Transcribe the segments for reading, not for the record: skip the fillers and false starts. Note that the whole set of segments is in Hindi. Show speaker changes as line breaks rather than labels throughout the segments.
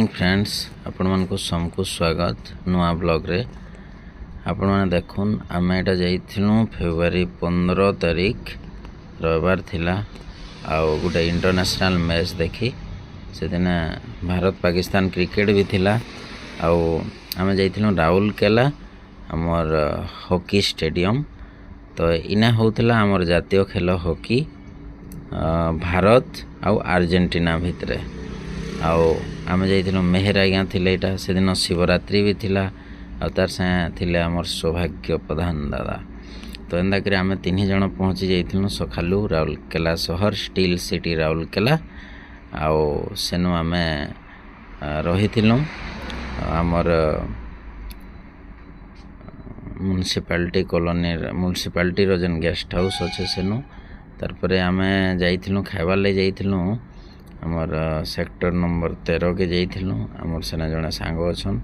फ्रेंड्स आपण मन को सबको स्वागत नुआ ब्लॉग रे। आपण मैंने देखुन आम एटा जाइथिलु फेब्रुआरी 15 तारीख रविवार थिला आउ गोटे इंटरनेशनल मैच देखी से दिन भारत पाकिस्तान क्रिकेट भी थिला आउ आम जाइथिलु राउरकेला आमर हॉकी स्टेडियम। तो इना होउथिला आमर जातीय खेल हॉकी भारत आउ अर्जेंटीना भितरे आउ आम जाइथिलु मेहर आज्ञा थिले एटा से दिन शिवरात्रि भी थिला आ तार साथ थिले आमर सौभाग्य प्रधान दादा। तो एंदा करे आम 3 जण पहुँची जाइथिलु सखालु राउरकेला शहर स्टील सिटी राउरकेला आउ सेनु आम रहिथिलु आमर म्युनिसिपालिटी कॉलोनी म्युनिसिपालिटी रो जन गेस्ट हाउस अच्छे सेनु तार परे आम जाइथिलु खाइबार ले जाइथिलु आमर सेक्टर नंबर 13 के जाइथिलु आमर सेना जने सांग अछन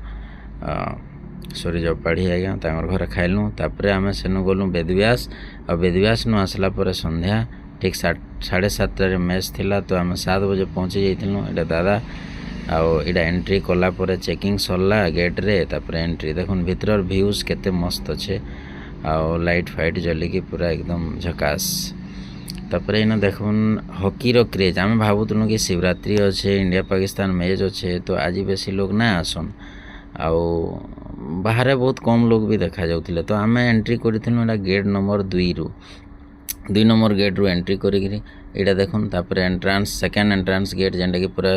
सूर्य पाढ़ी आज्ञा तांगर घर खाइलु तापरे आम सेनु गलु वेदव्यास आ वेदव्यास नु आसला परे संध्या ठीक 7:30 रे मैच थिला। तो आम 7 बजे पहुँची जाइथिलु एटा दादा आउ एटा एंट्री कला परे चेकिंग सरला गेट रे तापरे एंट्री देखुन भीतर व्यूज केते मस्त अच्छे आउ लाइट फाइट जलिकी पूरा एकदम झकास। तापर इन देखुन हॉकी रो क्रेज आम भावुलु कि शिवरात्रि अच्छे इंडिया पाकिस्तान मैच अच्छे तो आज बेसी लोग ना आसन आउ बाहर बहुत कम लोग भी देखा जाउथिले। तो आम एंट्री करिथिलु गेट नंबर 2 नंबर गेट रू एंट्री करिकरी एटा देखुन तापर एंट्रांस सेकेंड एंट्रांस गेट जेंटा कि पूरा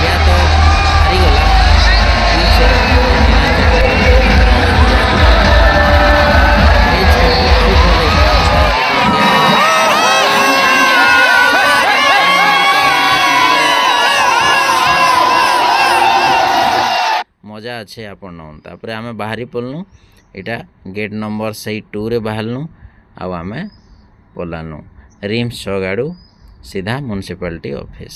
या तो हारीगला मजा अच्छे आपण तापर आम बाहरी पड़लु इटा गेट नंबर से 2 रे बाहरलु आम पलानु रिम्स 6 गाड़ू सीधा म्युनिसिपालिटी ऑफिस।